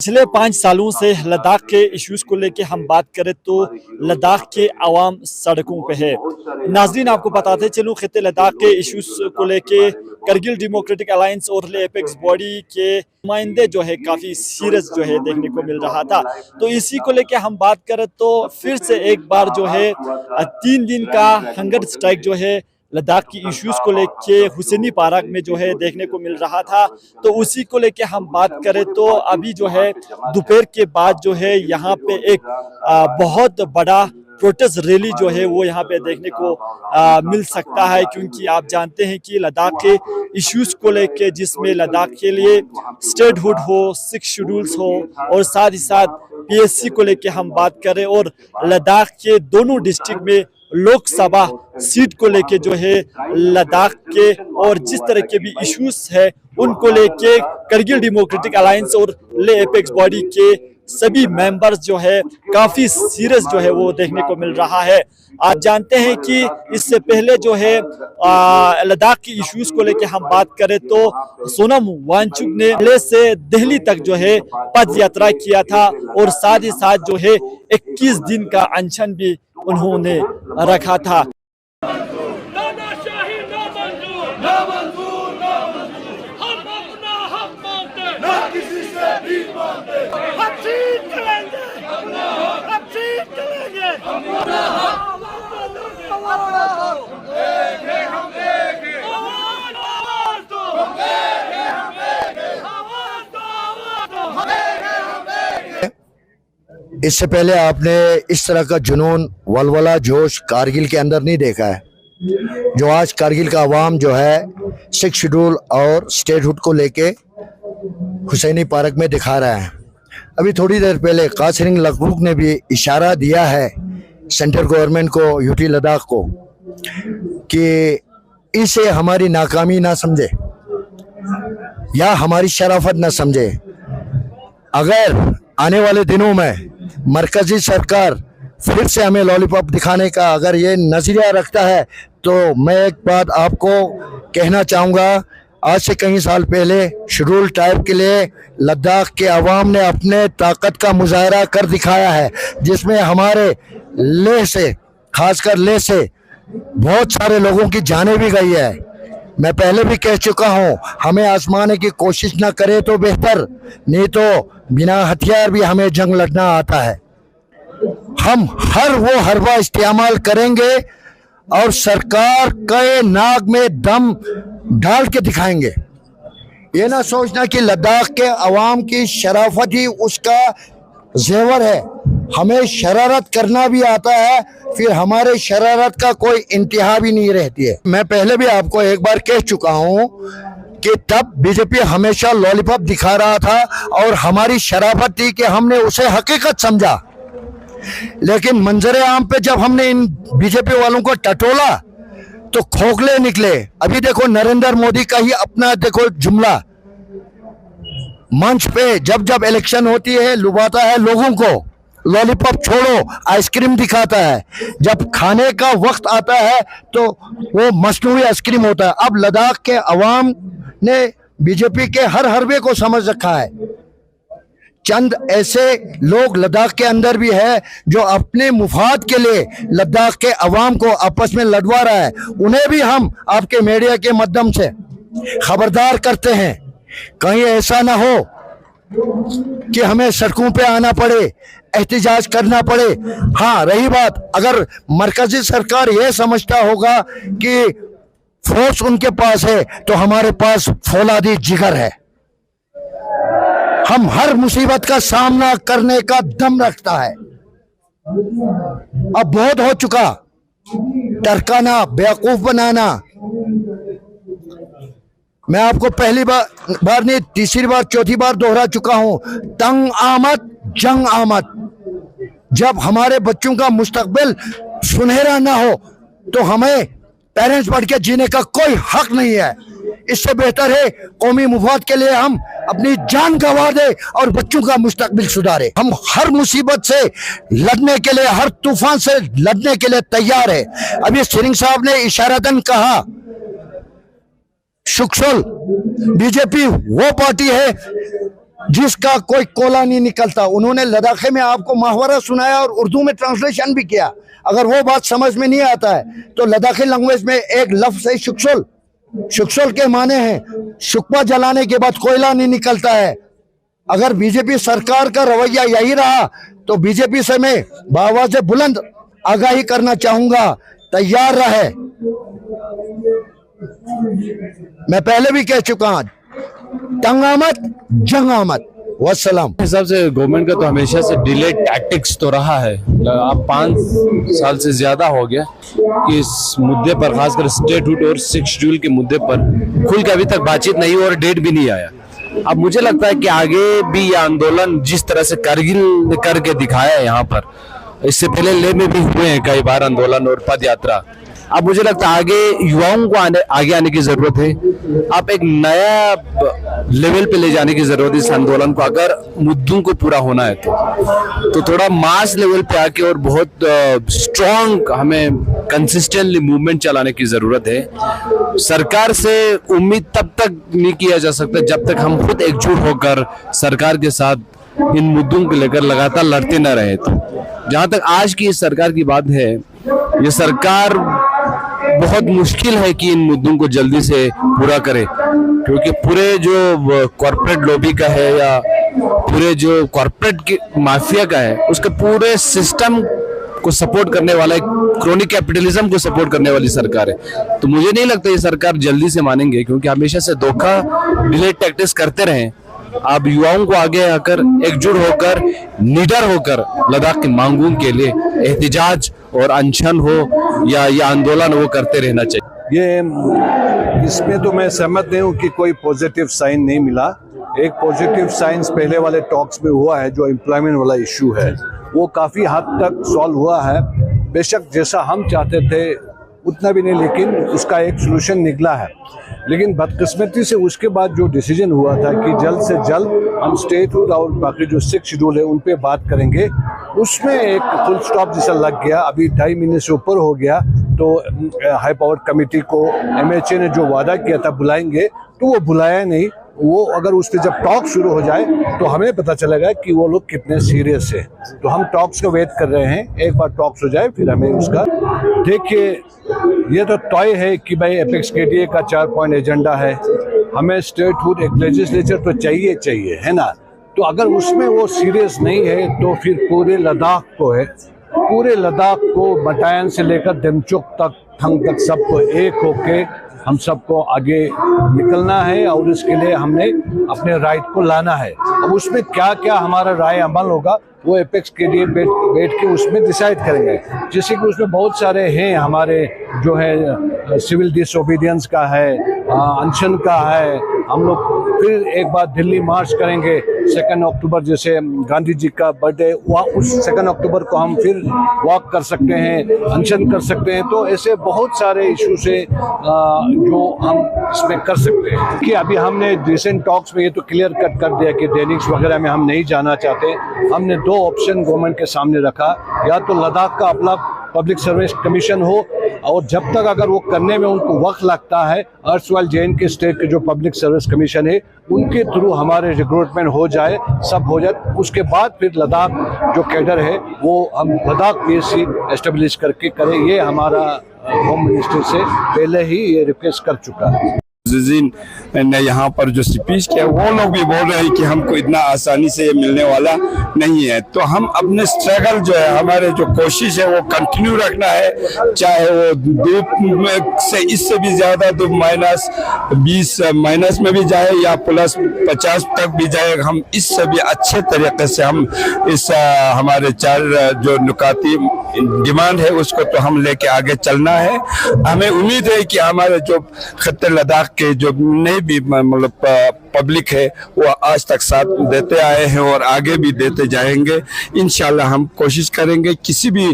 पिछले 5 सालों से लद्दाख के इश्यूज को लेके हम बात करें तो लद्दाख के अवाम सड़कों पे है। नाजरीन, आपको बताते चलूं, खित्ते लद्दाख के इश्यूज को लेके करगिल डेमोक्रेटिक अलायंस और एपेक्स बॉडी के नुमाइंदे जो है काफ़ी सीरियस जो है देखने को मिल रहा था। तो इसी को लेके हम बात करें तो फिर से एक बार जो है 3 दिन का हंगर स्ट्राइक जो है लद्दाख की इश्यूज को लेके हुसैनी पार्क में जो है देखने को मिल रहा था। तो उसी को लेके हम बात करें तो अभी जो है दोपहर के बाद जो है यहाँ पे एक बहुत बड़ा प्रोटेस्ट रैली जो है वो यहाँ पे देखने को मिल सकता है, क्योंकि आप जानते हैं कि लद्दाख के इश्यूज को लेके, जिसमें लद्दाख के लिए स्टेटहुड हो, 6 शेड्यूल्स हो और साथ ही साथ पीएससी को लेके हम बात करें और लद्दाख के दोनों डिस्ट्रिक्ट में लोकसभा सीट को लेके जो है लद्दाख के और जिस तरह के भी इश्यूज है उनको लेके करगिल डेमोक्रेटिक अलायंस और ले एपेक्स बॉडी के सभी मेंबर्स जो है काफी सीरियस जो है वो देखने को मिल रहा है। आप जानते हैं कि इससे पहले जो है लद्दाख की इश्यूज को लेके हम बात करें तो सोनम वांगचुक ने लेह से दिल्ली तक जो है पद यात्रा किया था और साथ ही साथ जो है 21 दिन का अनशन भी उन्होंने रखा था। इससे पहले आपने इस तरह का जुनून, वलवला, जोश कारगिल के अंदर नहीं देखा है। जो आज कारगिल का अवाम जो है 6 शेड्यूल और स्टेटहुड को लेके हुसैनी पार्क में दिखा रहा है। अभी थोड़ी देर पहले कासिरिंग लकबुक ने भी इशारा दिया है सेंट्रल गवर्नमेंट को, यूटी लद्दाख को, कि इसे हमारी नाकामी ना समझे या हमारी शराफत ना समझे। अगर आने वाले दिनों में मरकजी सरकार फिर से हमें लॉलीपॉप दिखाने का अगर ये नजरिया रखता है तो मैं एक बात आपको कहना चाहूँगा, आज से कई साल पहले शेड्यूल ट्राइब के लिए लद्दाख के अवाम ने अपने ताकत का मुजाहरा कर दिखाया है, जिसमें हमारे लेह से, खासकर लेह से बहुत सारे लोगों की जानें भी गई है। मैं पहले भी कह चुका हूँ, हमें आजमाने की कोशिश ना करे तो बेहतर, नहीं तो बिना हथियार भी हमें जंग लड़ना आता है। हम हर वो हरबा इस्तेमाल करेंगे और सरकार के नाक में दम डाल के दिखाएंगे। ये ना सोचना कि लद्दाख के अवाम की शराफत ही उसका जेवर है। हमें शरारत करना भी आता है, फिर हमारे शरारत का कोई इंतहा भी नहीं रहती है। मैं पहले भी आपको एक बार कह चुका हूँ कि तब बीजेपी हमेशा लॉलीपॉप दिखा रहा था और हमारी शराफत थी कि हमने उसे हकीकत समझा, लेकिन मंजरे आम पे जब हमने इन बीजेपी वालों को टटोला तो खोखले निकले। अभी देखो नरेंद्र मोदी का ही अपना देखो जुमला, मंच पे जब जब इलेक्शन होती है लुभाता है लोगों को, लॉलीपॉप छोड़ो आइसक्रीम दिखाता है, जब खाने का वक्त आता है तो वो मसनूई आइसक्रीम होता है। अब लद्दाख के अवाम ने बीजेपी के हर हरबे को समझ रखा है। चंद ऐसे लोग लद्दाख के अंदर भी है जो अपने मुफाद के लिए लद्दाख के अवाम को आपस में लड़वा रहा है। उन्हें भी हम आपके मीडिया के माध्यम से खबरदार करते हैं, कहीं ऐसा ना हो कि हमें सड़कों पे आना पड़े, एहतिजाज करना पड़े। हाँ, रही बात, अगर मरकजी सरकार यह समझता होगा कि फोर्स उनके पास है तो हमारे पास फौलादी जिगर है। हम हर मुसीबत का सामना करने का दम रखता है। अब बहुत हो चुका टरकाना, बेवकूफ बनाना। मैं आपको पहली बार नहीं, तीसरी बार, चौथी बार दोहरा चुका हूं, तंग आमद जंग आमद। जब हमारे बच्चों का मुस्तकबिल सुनहरा ना हो तो हमें पेरेंट्स बढ़ के जीने का कोई हक नहीं है। इससे बेहतर है कौमी मुफाद के लिए हम अपनी जान गंवा दे और बच्चों का मुस्तकबिल सुधारे। हम हर मुसीबत से लड़ने के लिए, हर तूफान से लड़ने के लिए तैयार है। अभी सिरिंग साहब ने इशारतन कहा, शुक्सल बीजेपी वो पार्टी है जिसका कोई कोला नहीं निकलता। उन्होंने लद्दाखी में आपको माहवारा सुनाया और उर्दू में ट्रांसलेशन भी किया। अगर वो बात समझ में नहीं आता है तो लद्दाखी लैंग्वेज में एक लफ्ज है शुक्सुल। शुक्सुल के माने हैं शुक्बा जलाने के बाद कोयला नहीं निकलता है। अगर बीजेपी सरकार का रवैया यही रहा तो बीजेपी से मैं बावाज़े बुलंद आगाही करना चाहूंगा, तैयार रहे। मैं पहले भी कह चुका हूं, तंगामत जंगामत। वस्सलाम। हिसाब से गवर्नमेंट का तो हमेशा से डिले टैक्टिक्स तो रहा है। अब 5 साल से ज्यादा हो गया कि इस मुद्दे पर, खासकर स्टेटहुड और 6 शेड्यूल के मुद्दे पर खुल के अभी तक बातचीत नहीं हुई और डेट भी नहीं आया। अब मुझे लगता है कि आगे भी ये आंदोलन जिस तरह से कारगिल ने करके दिखाया है यहाँ पर, इससे पहले लेह में भी हुए हैं कई बार आंदोलन और पद यात्रा। अब मुझे लगता है आगे युवाओं को आगे आने की जरूरत है। अब एक नया लेवल पे ले जाने की जरूरत है इस आंदोलन को, अगर मुद्दों को पूरा होना है तो थोड़ा मास लेवल पे आके और बहुत स्ट्रॉन्ग हमें कंसिस्टेंटली मूवमेंट चलाने की जरूरत है। सरकार से उम्मीद तब तक नहीं किया जा सकता जब तक हम खुद एकजुट होकर सरकार के साथ इन मुद्दों को लेकर लगातार लड़ते न रहे। तो जहां तक आज की इस सरकार की बात है, ये सरकार बहुत मुश्किल है कि इन मुद्दों को जल्दी से पूरा करे, क्योंकि पूरे जो कॉर्पोरेट लॉबी का है या पूरे जो कॉर्पोरेट माफिया का है, उसके पूरे सिस्टम को सपोर्ट करने वाला, क्रोनिक कैपिटलिज्म को सपोर्ट करने वाली सरकार है। तो मुझे नहीं लगता ये सरकार जल्दी से मानेंगे, क्योंकि हमेशा से धोखा डिले टैक्टिक्स करते रहे। अब युवाओं को आगे आकर एकजुट होकर, निडर होकर लद्दाख की मांगों के लिए एहतिजाज और अनशन हो या ये आंदोलन वो करते रहना चाहिए। ये इसमें तो मैं सहमत नहीं हूँ कि कोई पॉजिटिव साइन नहीं मिला। एक पॉजिटिव साइंस पहले वाले टॉक्स में हुआ है, जो एम्प्लॉयमेंट वाला इशू है वो काफ़ी हद तक सॉल्व हुआ है। बेशक जैसा हम चाहते थे उतना भी नहीं, लेकिन उसका एक सोल्यूशन निकला है। लेकिन बदकिस्मती से उसके बाद जो डिसीजन हुआ था कि जल्द से जल्द हम स्टेटहुड और बाकी जो 6 शेड्यूल है उन पे बात करेंगे, उसमें एक फुल स्टॉप जैसा लग गया। अभी 2.5 महीने से ऊपर हो गया, तो हाई पावर कमेटी को MHA ने जो वादा किया था बुलाएंगे, तो वो बुलाया नहीं। वो अगर उस पर जब टॉक शुरू हो जाए तो हमें पता चलेगा कि वो लोग कितने सीरियस है। तो हम टॉक्स का वेट कर रहे हैं, एक बार टॉक्स हो जाए फिर हमें उसका। देखिए, ये तो तय है कि भाई एपेक्स KDA का 4 पॉइंट एजेंडा है, हमें स्टेटहुड एक लेजिस्लेचर तो चाहिए, है ना। तो अगर उसमें वो सीरियस नहीं है तो फिर पूरे लद्दाख को बटायन से लेकर देमचुक तक, थंग तक सबको एक होके हम सबको आगे निकलना है और इसके लिए हमने अपने राइट को लाना है। अब उसमें क्या क्या हमारा राय अमल होगा वो एपेक्स KDA बैठ के उसमें डिसाइड करेंगे। जैसे कि उसमें बहुत सारे हैं हमारे, जो है सिविल डिसओबीडियंस का है, अनशन का है। हम लोग फिर एक बार दिल्ली मार्च करेंगे 2 अक्टूबर, जैसे गांधी जी का बर्थडे, वहाँ उस 2 अक्टूबर को हम फिर वॉक कर सकते हैं, अनशन कर सकते हैं। तो ऐसे बहुत सारे इशू से जो हम इसमें कर सकते हैं कि अभी हमने रिसेंट टॉक्स में ये तो क्लियर कट कर दिया कि डेनिक्स वगैरह में हम नहीं जाना चाहते। हमने 2 ऑप्शन गवर्नमेंट के सामने रखा, या तो लद्दाख का अपना पब्लिक सर्विस कमीशन हो, और जब तक अगर वो करने में उनको वक्त लगता है, अर्सवाइल JNK स्टेट के जो पब्लिक सर्विस कमीशन है उनके थ्रू हमारे रिक्रूटमेंट हो जाए, सब हो जाए। उसके बाद फिर लद्दाख जो कैडर है वो हम लद्दाख PSC एस्टेब्लिश करके करें। ये हमारा होम मिनिस्टर से पहले ही ये रिक्वेस्ट कर चुका है। ने यहाँ पर जो स्पीच किया, वो लोग भी बोल रहे हैं कि हमको इतना आसानी से ये मिलने वाला नहीं है। तो हम अपने स्ट्रगल जो है, हमारे जो कोशिश है वो कंटिन्यू रखना है, चाहे वो धूप से इससे भी ज़्यादा धूप -20 माइनस में भी जाए या +50 तक भी जाए, हम इससे भी अच्छे तरीके से हम इस हमारे 4 जो नुकाती डिमांड है उसको तो हम लेके आगे चलना है। हमें उम्मीद है कि हमारे जो खत्ते लद्दाख के जो नहीं भी मतलब पब्लिक है वो आज तक साथ देते आए हैं और आगे भी देते जाएंगे। इंशाल्लाह हम कोशिश करेंगे, किसी भी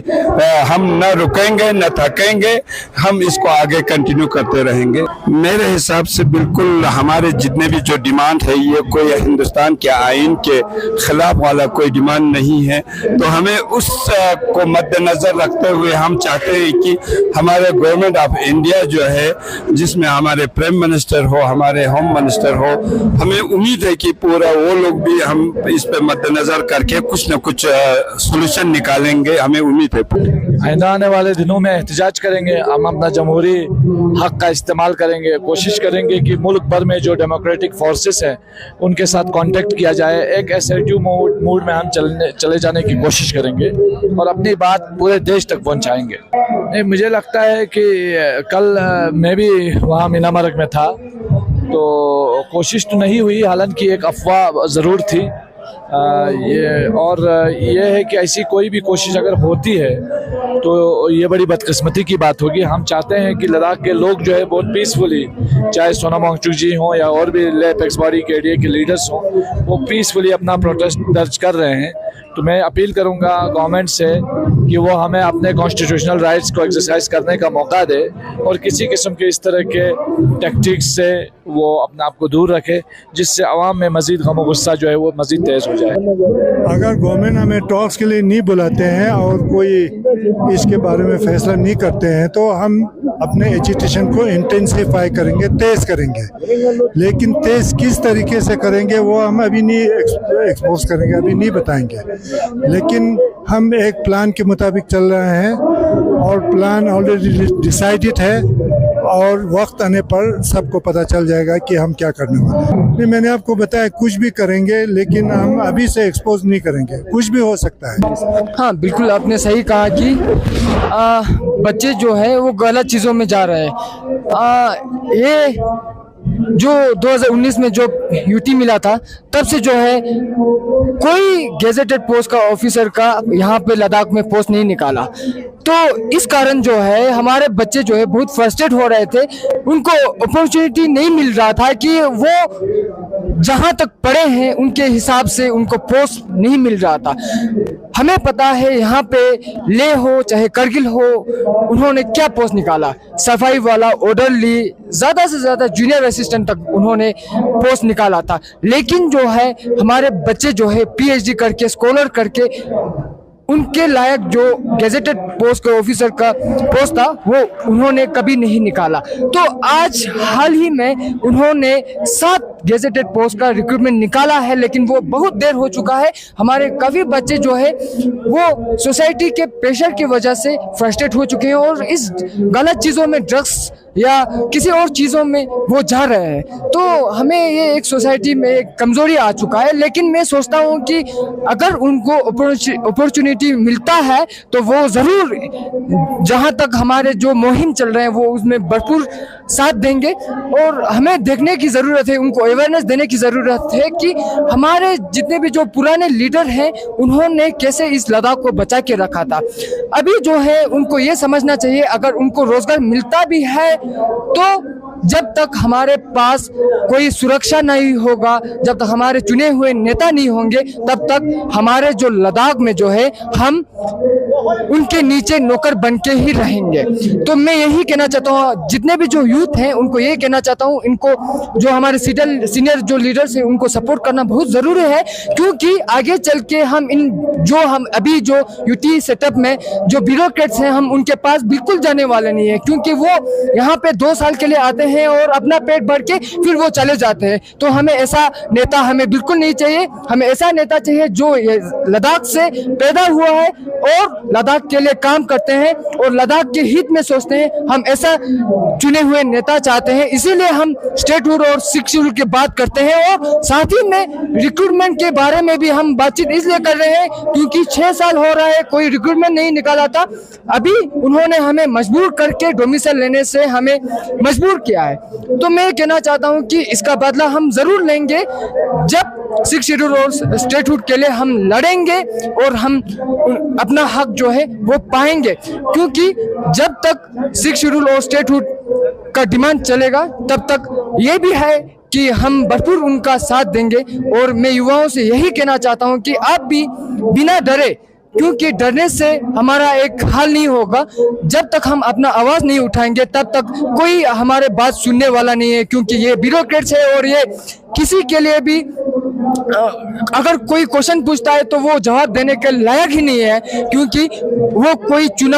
हम न रुकेंगे न थकेंगे, हम इसको आगे कंटिन्यू करते रहेंगे। मेरे हिसाब से बिल्कुल हमारे जितने भी जो डिमांड है ये कोई हिंदुस्तान के आइन के खिलाफ वाला कोई डिमांड नहीं है। तो हमें उस को मद्देनजर रखते हुए हम चाहते हैं कि हमारे गवर्नमेंट ऑफ इंडिया जो है, जिसमें हमारे प्राइम मिनिस्टर हो, हमारे होम मिनिस्टर हो हमें उम्मीद है कि पूरा वो लोग भी हम इस पे मद्देनजर करके कुछ न कुछ सॉल्यूशन निकालेंगे, हमें उम्मीद है। आइंदा आने वाले दिनों में एहतजाज करेंगे, हम अपना जमहूरी हक का इस्तेमाल करेंगे, कोशिश करेंगे कि मुल्क भर में जो डेमोक्रेटिक फोर्सेस हैं उनके साथ कांटेक्ट किया जाए, एक असर्टिव मूड में हम चले जाने की कोशिश करेंगे और अपनी बात पूरे देश तक पहुंचाएंगे। नहीं, मुझे लगता है कि कल मैं भी वहाँ मीना मरग में था, तो कोशिश तो नहीं हुई, हालांकि एक अफवाह ज़रूर थी। ये है कि ऐसी कोई भी कोशिश अगर होती है तो ये बड़ी बदकिस्मती की बात होगी। हम चाहते हैं कि लद्दाख के लोग जो है बहुत पीसफुली, चाहे सोनम वांगचुक जी हों या और भी लेफ्ट एक्स बॉडी के एरिया के लीडर्स हों, वो पीसफुली अपना प्रोटेस्ट दर्ज कर रहे हैं। तो मैं अपील करूंगा गवर्नमेंट से कि वो हमें अपने कॉन्स्टिट्यूशनल राइट्स को एक्सरसाइज करने का मौका दे और किसी किस्म के इस तरह के टैक्टिक्स से वो अपने आप को दूर रखे, जिससे आवाम में मजीद गम और गुस्सा जो है वो मजीद तेज हो जाए। अगर गवर्नमेंट हमें टॉक्स के लिए नहीं बुलाते हैं और कोई इसके बारे में फैसला नहीं करते हैं तो हम अपने एजुटेशन को इंटेंसिफाई करेंगे, तेज करेंगे। लेकिन तेज किस तरीके से करेंगे वो हम अभी नहीं एक्सपोज करेंगे, अभी नहीं बताएंगे। लेकिन हम एक प्लान के मुताबिक चल रहे हैं और प्लान ऑलरेडी डिसाइडेड है और वक्त आने पर सबको पता चल जाएगा कि हम क्या करने वाले हैं। मैंने आपको बताया कुछ भी करेंगे, लेकिन हम अभी से एक्सपोज नहीं करेंगे, कुछ भी हो सकता है। हाँ, बिल्कुल आपने सही कहा कि बच्चे जो है वो गलत चीज़ों में जा रहे हैं। ये जो 2019 में जो यूटी मिला था तब से जो है कोई गेजेटेड पोस्ट का ऑफिसर का यहाँ पे लद्दाख में पोस्ट नहीं निकाला। तो इस कारण जो है हमारे बच्चे जो है बहुत फ्रस्ट्रेट हो रहे थे, उनको अपॉर्चुनिटी नहीं मिल रहा था कि वो जहाँ तक पढ़े हैं उनके हिसाब से उनको पोस्ट नहीं मिल रहा था। हमें पता है यहाँ पे ले हो चाहे करगिल हो, उन्होंने क्या पोस्ट निकाला, सफाई वाला, ऑर्डरली, ज़्यादा से ज़्यादा जूनियर असिस्टेंट तक उन्होंने पोस्ट निकाला था। लेकिन जो है हमारे बच्चे जो है पीएचडी करके, स्कॉलर करके, उनके लायक जो गेजेटेड पोस्ट के ऑफिसर का पोस्ट था वो उन्होंने कभी नहीं निकाला। तो आज हाल ही में उन्होंने 7 गेजेटेड पोस्ट का रिक्रूटमेंट निकाला है, लेकिन वो बहुत देर हो चुका है। हमारे काफ़ी बच्चे जो है वो सोसाइटी के प्रेशर की वजह से फ्रस्ट्रेट हो चुके हैं और इस गलत चीज़ों में, ड्रग्स या किसी और चीज़ों में वो जा रहे हैं। तो हमें ये एक सोसाइटी में एक कमज़ोरी आ चुका है। लेकिन मैं सोचता हूँ कि अगर उनको अपॉर्चुनिटी मिलता है तो वो ज़रूर, जहाँ तक हमारे जो मुहिम चल रहे हैं वो उसमें भरपूर साथ देंगे। और हमें देखने की ज़रूरत है, उनको अवेयरनेस देने की ज़रूरत है कि हमारे जितने भी जो पुराने लीडर हैं उन्होंने कैसे इस लद्दाख को बचा के रखा था। अभी जो है उनको ये समझना चाहिए, अगर उनको रोज़गार मिलता भी है तो जब तक हमारे पास कोई सुरक्षा नहीं होगा, जब तक हमारे चुने हुए नेता नहीं होंगे, तब तक हमारे जो लद्दाख में जो है हम उनके नीचे नौकर बन के ही रहेंगे। तो मैं यही कहना चाहता हूँ, जितने भी जो यूथ हैं उनको ये कहना चाहता हूँ, इनको जो हमारे सीनियर जो लीडर्स हैं उनको सपोर्ट करना बहुत ज़रूरी है, क्योंकि आगे चल के हम अभी जो यूटी सेटअप में जो ब्यूरोक्रेट्स हैं हम उनके पास बिल्कुल जाने वाले नहीं है, क्योंकि वो यहाँ पे 2 साल के लिए आते हैं और अपना पेट भर के फिर वो चले जाते हैं। तो हमें ऐसा नेता हमें बिल्कुल नहीं चाहिए। हमें ऐसा नेता चाहिए जो लद्दाख से पैदा हुआ है और लद्दाख के लिए काम करते हैं और लद्दाख के हित में सोचते हैं। हम ऐसा चुने हुए नेता चाहते हैं, इसीलिए हम स्टेटहुड और 6 शेड्यूल की बात करते हैं। और साथ ही में रिक्रूटमेंट के बारे में भी हम बातचीत इसलिए कर रहे हैं क्योंकि 6 साल हो रहा है कोई रिक्रूटमेंट नहीं निकाला था। अभी उन्होंने हमें मजबूर करके डोमिसाइल लेने से हमें मजबूर किया है। तो मैं कहना चाहता हूं कि इसका बदला हम जरूर लेंगे। जब 6 शेड्यूल और स्टेटहुड के लिए हम लड़ेंगे और हम अपना हक जो है वो पाएंगे, क्योंकि जब तक 6 शेड्यूल और स्टेटहुड का डिमांड चलेगा तब तक ये भी है कि हम भरपूर उनका साथ देंगे। और मैं युवाओं से यही कहना चाहता हूं कि आप भी बिना डरे, क्योंकि डरने से हमारा एक हाल नहीं होगा। जब तक हम अपना आवाज़ नहीं उठाएंगे तब तक कोई हमारे बात सुनने वाला नहीं है, क्योंकि ये ब्यूरोक्रेट्स है और ये किसी के लिए भी अगर कोई क्वेश्चन पूछता है तो वो जवाब देने के लायक ही नहीं है, क्योंकि वो कोई चुना